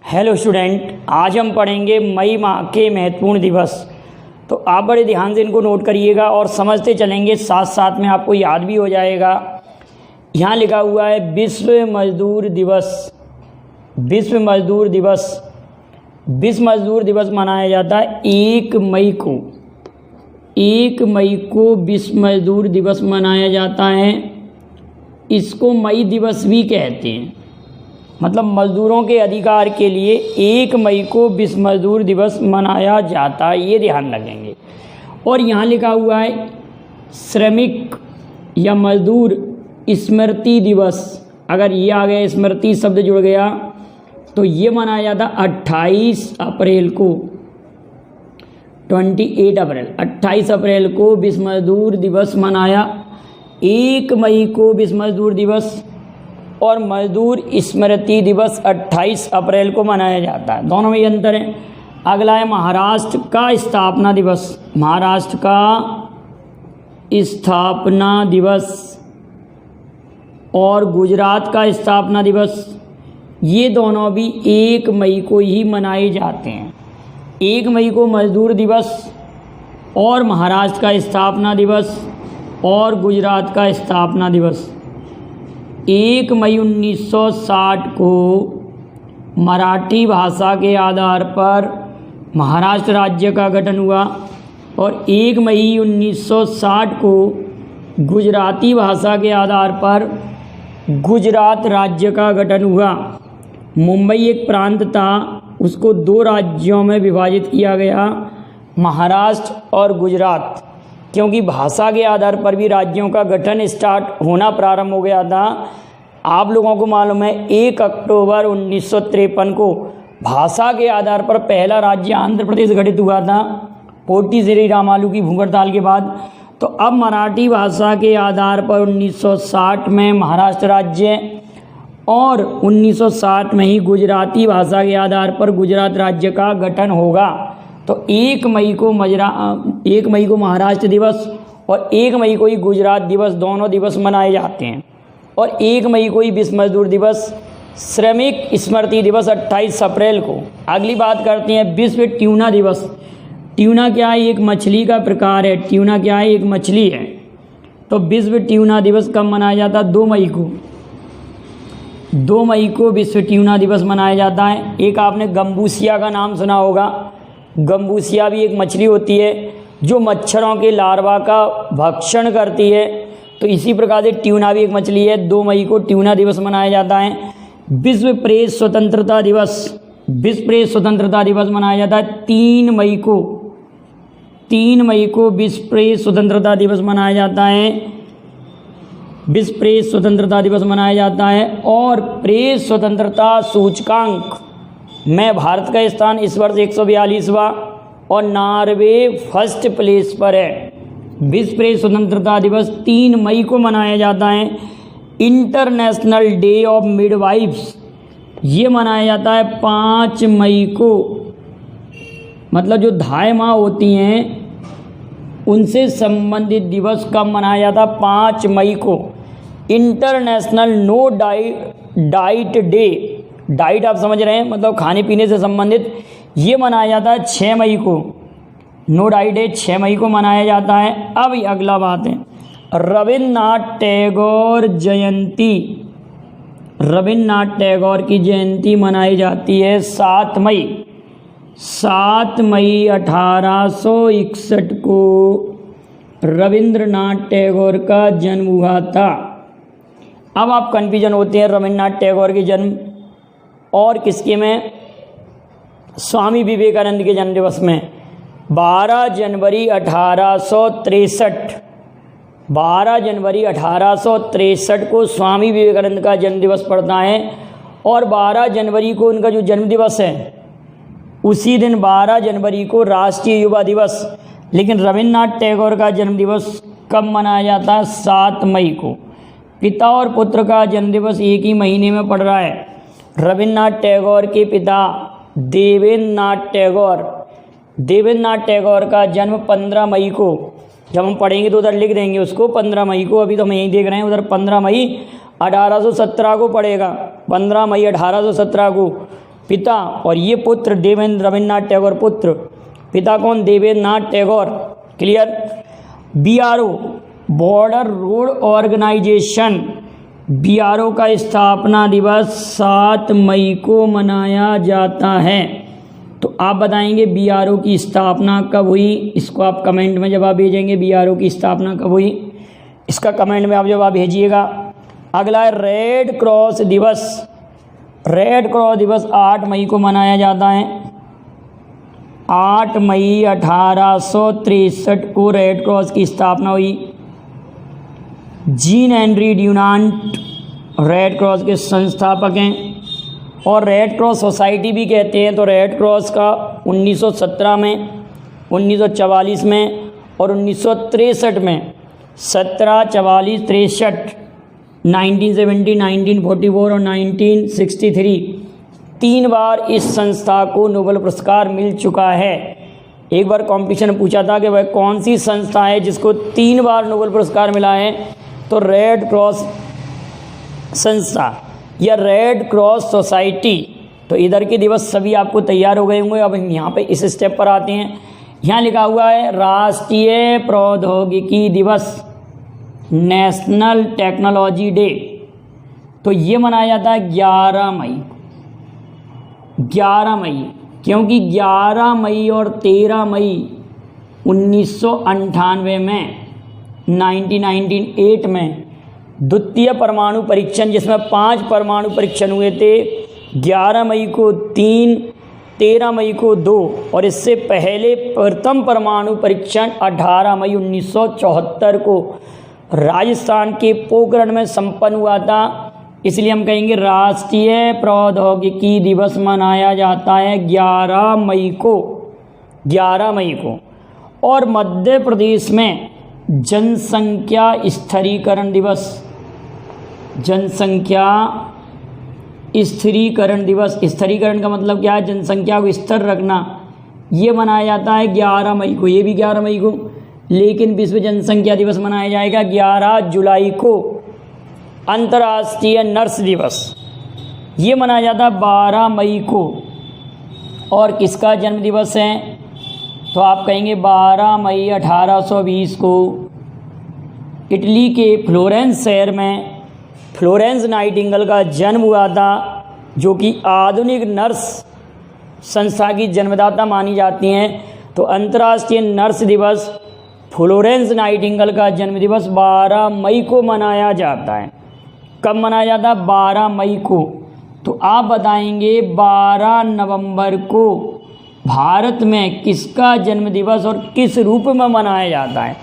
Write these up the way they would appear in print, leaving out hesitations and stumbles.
Hello student, आज हम पढ़ेंगे मई माह के महत्वपूर्ण दिवस। तो आप बड़े ध्यान से इनको नोट करिएगा और समझते चलेंगे, साथ साथ में आपको याद भी हो जाएगा। यहाँ लिखा हुआ है विश्व मजदूर दिवस। विश्व मजदूर दिवस, विश्व मजदूर दिवस मनाया जाता है 1 मई को। 1 मई को विश्व मजदूर दिवस मनाया जाता है। इसको मई दिवस भी कहते हैं, मतलब मज़दूरों के अधिकार के लिए 1 मई को विश्व मजदूर दिवस मनाया जाता है, ये ध्यान रखेंगे। और यहाँ लिखा हुआ है श्रमिक या मजदूर स्मृति दिवस। अगर ये आ गया, स्मृति शब्द जुड़ गया, तो ये मनाया जाता 28 अप्रैल को। 28 अप्रैल को विश्व मजदूर दिवस मनाया। 1 मई को विश्व मजदूर दिवस और मजदूर स्मृति दिवस 28 अप्रैल को मनाया जाता है। दोनों में ये अंतर है। अगला है महाराष्ट्र का स्थापना दिवस। महाराष्ट्र का स्थापना दिवस और गुजरात का स्थापना दिवस, ये दोनों भी 1 मई को ही मनाए जाते हैं। 1 मई को मजदूर दिवस और महाराष्ट्र का स्थापना दिवस और गुजरात का स्थापना दिवस। 1 मई 1960 को मराठी भाषा के आधार पर महाराष्ट्र राज्य का गठन हुआ और 1 मई 1960 को गुजराती भाषा के आधार पर गुजरात राज्य का गठन हुआ। मुंबई एक प्रांत था, उसको 2 राज्यों में विभाजित किया गया, महाराष्ट्र और गुजरात, क्योंकि भाषा के आधार पर भी राज्यों का गठन स्टार्ट होना प्रारंभ हो गया था। आप लोगों को मालूम है 1 अक्टूबर 1953 को भाषा के आधार पर पहला राज्य आंध्र प्रदेश गठित हुआ था, पोटी श्री रामालू की भूख हड़ताल के बाद। तो अब मराठी भाषा के आधार पर 1960 में महाराष्ट्र राज्य और 1960 में ही गुजराती भाषा के आधार पर गुजरात राज्य का गठन होगा। तो 1 मई को 1 मई को महाराष्ट्र दिवस और 1 मई को ही गुजरात दिवस, दोनों दिवस मनाए जाते हैं। और 1 मई को ही विश्व मजदूर दिवस, श्रमिक स्मृति दिवस 28 अप्रैल को। अगली बात करते हैं विश्व ट्यूना दिवस। ट्यूना क्या है? एक मछली का प्रकार है। ट्यूना क्या है? एक मछली है। तो विश्व ट्यूना दिवस कब मनाया जाता है? 2 मई को। 2 मई को विश्व ट्यूना दिवस मनाया जाता है। एक आपने गम्बूसिया का नाम सुना होगा। गम्बूसिया भी एक मछली होती है जो मच्छरों के लार्वा का भक्षण करती है। तो इसी प्रकार से ट्यूना भी एक मछली है। 2 मई को ट्यूना दिवस मनाया जाता है। विश्व प्रेस स्वतंत्रता दिवस। विश्व प्रेस स्वतंत्रता दिवस मनाया जाता है 3 मई को। 3 मई को विश्व प्रेस स्वतंत्रता दिवस मनाया जाता है। विश्व प्रेस स्वतंत्रता दिवस मनाया जाता है। और प्रेस स्वतंत्रता सूचकांक में भारत का स्थान इस वर्ष 142वां और नॉर्वे फर्स्ट प्लेस पर है। विश्व प्रेस स्वतंत्रता दिवस 3 मई को मनाया जाता है। इंटरनेशनल डे ऑफ मिडवाइफ्स, ये मनाया जाता है 5 मई को। मतलब जो धाय माँ होती हैं उनसे संबंधित दिवस कब मनाया जाता? 5 मई को। International no diet day, diet आप समझ रहे हैं, मतलब खाने पीने से संबंधित, ये मनाया जाता है 6 मई को। नो डाइट डे 6 मई को मनाया जाता है। अब अगला बात है रविन्द्रनाथ टैगोर जयंती। रविन्द्रनाथ टैगोर की जयंती मनाई जाती है 7 मई। 7 मई 1861 को रविन्द्रनाथ टैगोर का जन्म हुआ था। अब आप कन्फ्यूजन होते हैं रविन्द्रनाथ टैगोर के जन्म और किसके में? स्वामी विवेकानंद के जन्म दिवस में। 12 जनवरी 1863, 12 जनवरी 1863 को स्वामी विवेकानंद का जन्म दिवस पड़ता है। और 12 जनवरी को उनका जो जन्म दिवस है, उसी दिन 12 जनवरी को राष्ट्रीय युवा दिवस। लेकिन रविन्द्रनाथ टैगोर का जन्म दिवस कब मनाया जाता है? 7 मई को। पिता और पुत्र का जन्म दिवस एक ही महीने में पड़ रहा है। रविन्द्रनाथ टैगोर के पिता देवेंद्रनाथ टैगोर, देवेंद्रनाथ टैगोर का जन्म 15 मई को, जब हम पढ़ेंगे तो उधर लिख देंगे उसको 15 मई को, अभी तो हम यहीं देख रहे हैं, उधर 15 मई 1817 को पड़ेगा, 15 मई 1817 को पिता, और ये पुत्र देवेंद्र रविन्द्रनाथ टैगोर पुत्र, पिता कौन? Debendranath Tagore. Clear. BRO border road organisation, BRO का स्थापना दिवस 7 मई को मनाया जाता है। तो आप बताएंगे BRO की स्थापना कब हुई, इसको आप कमेंट में जवाब भेजेंगे। BRO की स्थापना कब हुई, इसका कमेंट में आप जवाब भेजिएगा। अगला है रेड क्रॉस दिवस। रेड क्रॉस दिवस 8 मई को मनाया जाता है। 8 मई 1863 को रेड क्रॉस की स्थापना हुई। जीन हेनरी ड्यूनांट रेड क्रॉस के संस्थापक हैं, और रेड क्रॉस सोसाइटी भी कहते हैं। तो रेड क्रॉस का 1917 में, 1944 में और 1963 में, 17, 44, 63, 1970, 1944 और 1963 3 बार इस संस्था को नोबेल पुरस्कार मिल चुका है। एक बार कॉम्पिटिशन पूछा था कि वह कौन सी संस्था है जिसको 3 बार नोबेल पुरस्कार मिला है, तो रेड क्रॉस संस्था या रेड क्रॉस सोसाइटी। तो इधर के दिवस सभी आपको तैयार हो गए होंगे। अब हम यहाँ पे इस स्टेप पर आते हैं। यहाँ लिखा हुआ है राष्ट्रीय प्रौद्योगिकी दिवस, नेशनल टेक्नोलॉजी डे। तो ये मनाया जाता है 11 मई। 11 मई क्योंकि 11 मई और 13 मई 1998 में 1998 में द्वितीय परमाणु परीक्षण, जिसमें 5 परमाणु परीक्षण हुए थे। 11 मई को 3, 13 मई को 2 और इससे पहले प्रथम परमाणु परीक्षण 18 मई 1974 को राजस्थान के पोखरण में संपन्न हुआ था। इसलिए हम कहेंगे राष्ट्रीय प्रौद्योगिकी दिवस मनाया जाता है 11 मई को। 11 मई को। और मध्य प्रदेश में जनसंख्या स्थिरीकरण दिवस, जनसंख्या स्थिरीकरण दिवस, स्थिरीकरण का मतलब क्या है? जनसंख्या को स्थिर रखना। ये मनाया जाता है 11 मई को। ये भी 11 मई को, लेकिन विश्व जनसंख्या दिवस मनाया जाएगा 11 जुलाई को। अंतर्राष्ट्रीय नर्स दिवस ये मनाया जाता है 12 मई को। और किसका जन्म दिवस है? तो आप कहेंगे 12 मई 1820 को इटली के फ्लोरेंस शहर में फ्लोरेंस नाइटिंगेल का जन्म हुआ था, जो कि आधुनिक नर्स संस्था की जन्मदाता मानी जाती हैं। तो अंतर्राष्ट्रीय नर्स दिवस, फ्लोरेंस नाइटिंगेल का जन्म दिवस 12 मई को मनाया जाता है। कब मनाया जाता है? 12 मई को। तो आप बताएंगे 12 नवंबर को भारत में किसका जन्म दिवस और किस रूप में मनाया जाता है?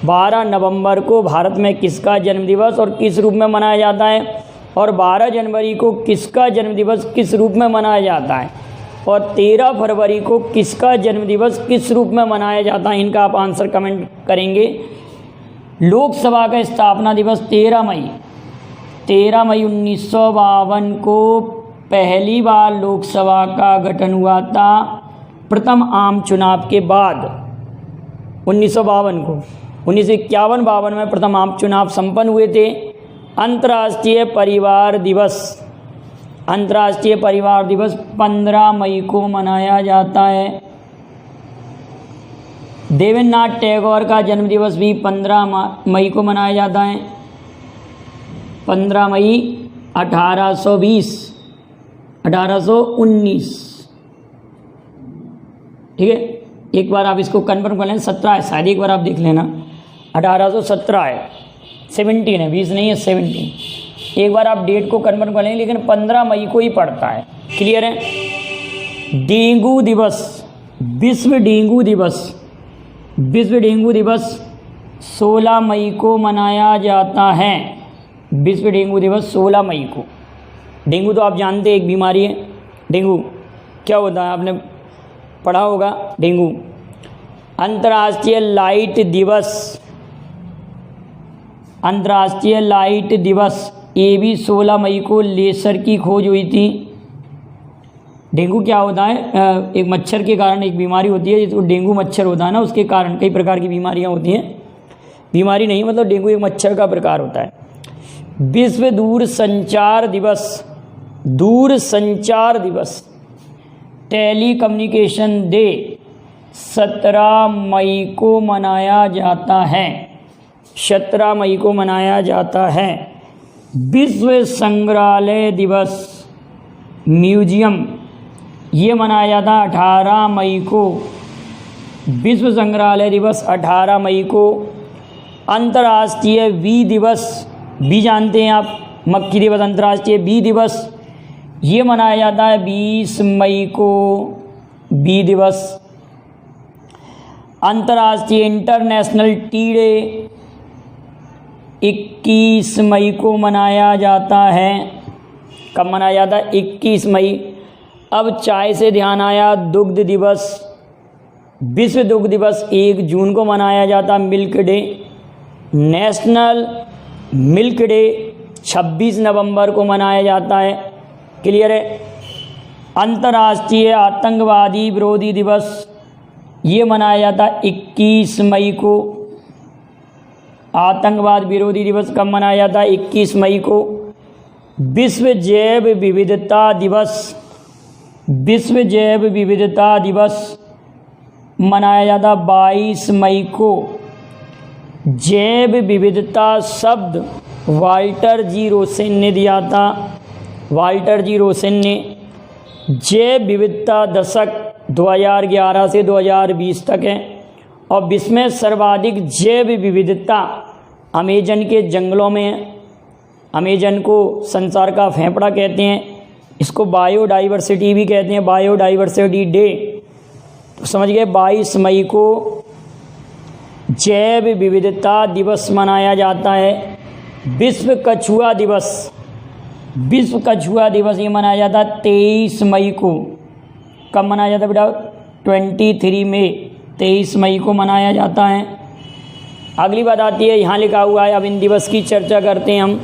12 नवंबर को भारत में किसका जन्म दिवस और किस रूप में मनाया जाता है? और 12 जनवरी को किसका जन्म दिवस किस रूप में मनाया जाता है? और 13 फरवरी को किसका जन्म दिवस किस रूप में मनाया जाता है? इनका आप आंसर कमेंट करेंगे। लोकसभा का स्थापना दिवस 13 मई 1952 को पहली बार लोकसभा का गठन हुआ था, प्रथम आम चुनाव के बाद। 1952 को 1951-52 में प्रथम आम चुनाव संपन्न हुए थे। अंतर्राष्ट्रीय परिवार दिवस, अंतर्राष्ट्रीय परिवार दिवस 15 मई को मनाया जाता है। देवेंद्रनाथ टैगोर का जन्म दिवस भी 15 मई को मनाया जाता है। 15 मई 1819। ठीक है, एक बार आप इसको कन्फर्म कर लें। 17 है शायद, एक बार आप देख लेना। 1817 है, 17 है, 20 नहीं है, 17। एक बार आप डेट को कन्फर्म कर लें, लेकिन 15 मई को ही पड़ता है। क्लियर है। डेंगू दिवस, विश्व डेंगू दिवस, विश्व डेंगू दिवस 16 मई को मनाया जाता है। विश्व डेंगू दिवस 16 मई को। डेंगू तो आप जानते हैं एक बीमारी है। डेंगू क्या होता है, आपने पढ़ा होगा डेंगू। अंतर्राष्ट्रीय लाइट दिवस, अंतर्राष्ट्रीय लाइट दिवस ये भी 16 मई को लेसर की खोज हुई थी। डेंगू क्या होता है? एक मच्छर के कारण एक बीमारी होती है, जिसको डेंगू मच्छर होता है ना, उसके कारण कई प्रकार की बीमारियां होती हैं। बीमारी नहीं मतलब डेंगू एक मच्छर का प्रकार होता है। विश्व दूर संचार दिवस, दूर संचार दिवस टेली कम्युनिकेशन डे 17 मई को मनाया जाता है। 17 मई को मनाया जाता है। विश्व संग्रहालय दिवस म्यूजियम ये मनाया जाता है 18 मई को। विश्व संग्रहालय दिवस 18 मई को। अंतर्राष्ट्रीय बी दिवस, बी जानते हैं आप, मक्खी दिवस, अंतर्राष्ट्रीय बी दिवस ये मनाया जाता है 20 मई को। बी दिवस। अंतर्राष्ट्रीय इंटरनेशनल टी डे 21 मई को मनाया जाता है। कब मनाया जाता है? 21 मई। अब चाय से ध्यान आया, दुग्ध दिवस, विश्व दुग्ध दिवस 1 जून को मनाया जाता है। Milk day, national milk day 26 नवंबर को मनाया जाता है। क्लियर है? अंतर्राष्ट्रीय आतंकवादी विरोधी दिवस ये मनाया जाता है 21 मई को। आतंकवाद विरोधी दिवस कब मनाया जाता है? 21 मई को। विश्व जैव विविधता दिवस, विश्व जैव विविधता दिवस मनाया जाता 22 मई को। जैव विविधता शब्द वाल्टर जी रोसेन ने दिया था। वाल्टर जी रोसेन ने जैव विविधता दशक 2011 से 2020 तक है और विश्व में सर्वाधिक जैव विविधता अमेजन के जंगलों में है। अमेजन को संसार का फेफड़ा कहते हैं, इसको बायोडाइवर्सिटी भी कहते हैं, बायोडाइवर्सिटी डे। तो समझ गए, 22 मई को जैव विविधता दिवस मनाया जाता है। विश्व कछुआ दिवस, विश्व कछुआ दिवस ये मनाया जाता है 23 मई को। कब मनाया जाता है बेटा? 23 मई, 23 मई को मनाया जाता है। अगली बात आती है, यहाँ लिखा हुआ है, अब इन दिवस की चर्चा करते हैं हम।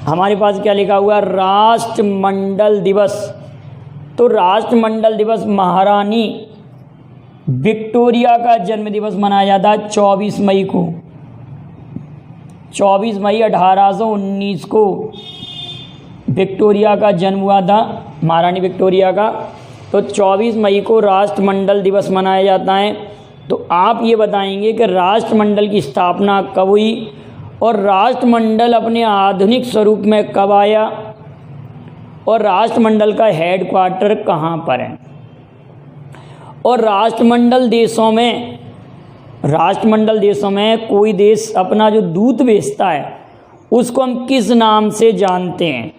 हमारे पास क्या लिखा हुआ है? राष्ट्रमंडल दिवस। तो राष्ट्रमंडल दिवस महारानी विक्टोरिया का जन्म दिवस मनाया जाता है 24 मई को। 24 मई 1819 को विक्टोरिया का जन्म हुआ था, महारानी विक्टोरिया का। तो 24 मई को राष्ट्रमंडल दिवस मनाया जाता है। तो आप ये बताएंगे कि राष्ट्रमंडल की स्थापना कब हुई और राष्ट्रमंडल अपने आधुनिक स्वरूप में कब आया और राष्ट्रमंडल का हेडक्वार्टर कहाँ पर है। और राष्ट्रमंडल देशों में कोई देश अपना जो दूत भेजता है उसको हम किस नाम से जानते हैं?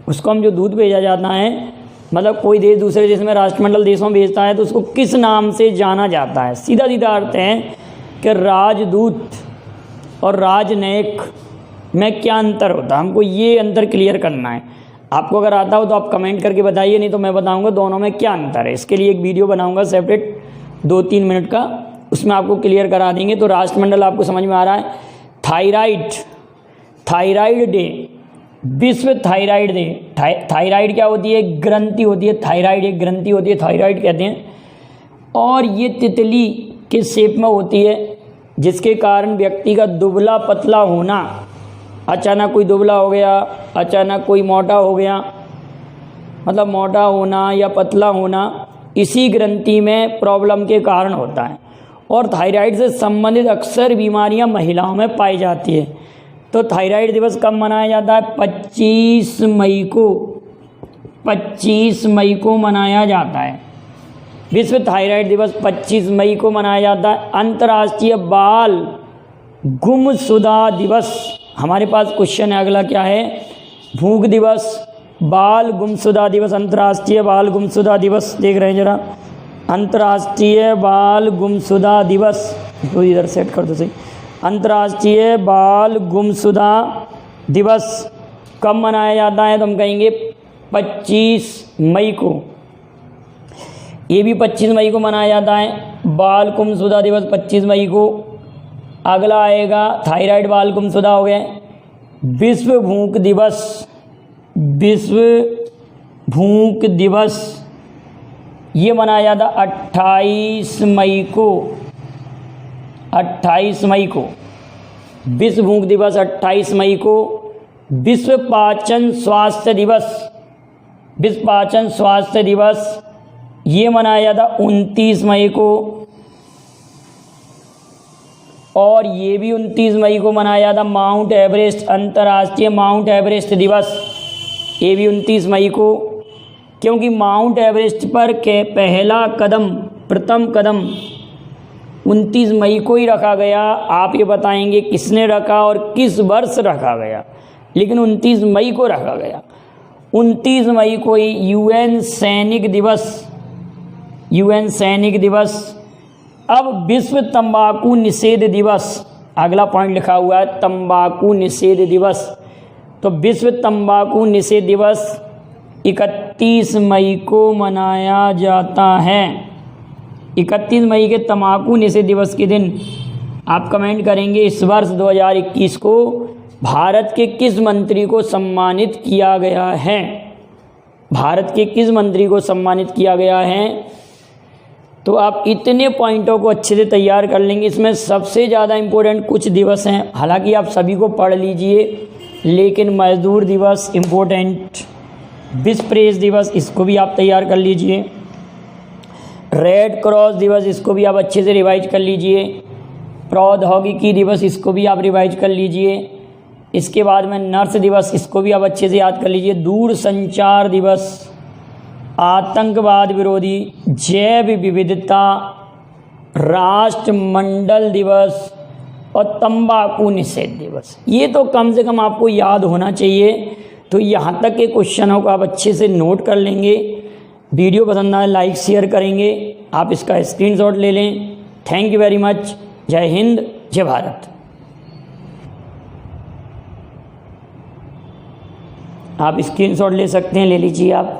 उसको हम जो दूत भेजा जाता है, मतलब कोई देश दूसरे देश में राष्ट्रमंडल देशों में भेजता है तो उसको किस नाम से जाना जाता है? सीधा सीधा अर्थ है कि राजदूत और राजनयिक में क्या अंतर होता है, हमको ये अंतर क्लियर करना है। आपको अगर आता हो तो आप कमेंट करके बताइए, नहीं तो मैं बताऊंगा दोनों में क्या अंतर है। इसके लिए एक वीडियो बनाऊंगा सेपरेट 2-3 मिनट का, उसमें आपको क्लियर करा देंगे। तो राष्ट्रमंडल आपको समझ में आ रहा है। थायराइड डे, विश्व थायराइड डे। थायराइड क्या होती है? ग्रंथि होती है। थायराइड एक ग्रंथि होती है, थायराइड कहते हैं। और ये तितली के शेप में होती है, जिसके कारण व्यक्ति का दुबला पतला होना, अचानक कोई दुबला हो गया, अचानक कोई मोटा हो गया, मतलब मोटा होना या पतला होना इसी ग्रंथि में प्रॉब्लम के कारण होता है। और थायराइड से संबंधित अक्सर बीमारियां महिलाओं में पाई जाती है। तो थायराइड दिवस कब मनाया जाता है? 25 मई को। 25 मई को मनाया जाता है। विश्व थायराइड दिवस 25 मई को मनाया जाता है। अंतर्राष्ट्रीय बाल गुमशुदा दिवस, हमारे पास क्वेश्चन है अगला क्या है? भूख दिवस, बाल गुमशुदा दिवस, अंतर्राष्ट्रीय बाल गुमशुदा दिवस देख रहे हैं जरा। अंतर्राष्ट्रीय बाल गुमशुदा दिवस, तो इधर सेट कर दो सही। अंतर्राष्ट्रीय बाल गुमशुदा दिवस कब मनाया जाता है? तो हम कहेंगे 25 मई को। ये भी 25 मई को मनाया जाता है। बाल गुमशुदा दिवस 25 मई को। अगला आएगा थायराइड बाल गुमशुदा हो गए। विश्व भूख दिवस, विश्व भूख दिवस ये मनाया जाता 28 मई को। 28 मई को विश्व भूख दिवस 28 मई को। विश्व पाचन स्वास्थ्य दिवस, विश्व पाचन स्वास्थ्य दिवस ये मनाया था 29 मई को, और ये भी 29 मई को मनाया था माउंट एवरेस्ट, अंतर्राष्ट्रीय माउंट एवरेस्ट दिवस, ये भी 29 मई को, क्योंकि माउंट एवरेस्ट पर के पहला कदम, प्रथम कदम 29 मई को ही रखा गया। आप ये बताएंगे किसने रखा और किस वर्ष रखा गया, लेकिन 29 मई को रखा गया। 29 मई को ही यूएन सैनिक दिवस, यूएन सैनिक दिवस। अब विश्व तंबाकू निषेध दिवस, अगला पॉइंट लिखा हुआ है तंबाकू निषेध दिवस। तो विश्व तंबाकू निषेध दिवस 31 मई को मनाया जाता है। 31 मई के तंबाकू निषेध दिवस के दिन आप कमेंट करेंगे इस वर्ष 2021 को भारत के किस मंत्री को सम्मानित किया गया है, भारत के किस मंत्री को सम्मानित किया गया है। तो आप इतने पॉइंटों को अच्छे से तैयार कर लेंगे। इसमें सबसे ज़्यादा इम्पोर्टेंट कुछ दिवस हैं, हालांकि आप सभी को पढ़ लीजिए, लेकिन मजदूर दिवस इम्पोर्टेंट, विश्व प्रेस दिवस इसको भी आप तैयार कर लीजिए, रेड क्रॉस दिवस इसको भी आप अच्छे से रिवाइज कर लीजिए, प्रौद्योगिकी दिवस इसको भी आप रिवाइज कर लीजिए, इसके बाद में नर्स दिवस इसको भी आप अच्छे से याद कर लीजिए, दूर संचार दिवस, आतंकवाद विरोधी, जैव विविधता, राष्ट्रमंडल दिवस और तंबाकू निषेध दिवस। ये तो कम से कम आपको याद होना चाहिए। तो यहाँ तक के क्वेश्चनों को आप अच्छे से नोट कर लेंगे। वीडियो पसंद आए लाइक शेयर करेंगे, आप इसका स्क्रीनशॉट ले लें। Thank you very much. जय हिंद, जय भारत। आप स्क्रीनशॉट ले सकते हैं, ले लीजिए आप।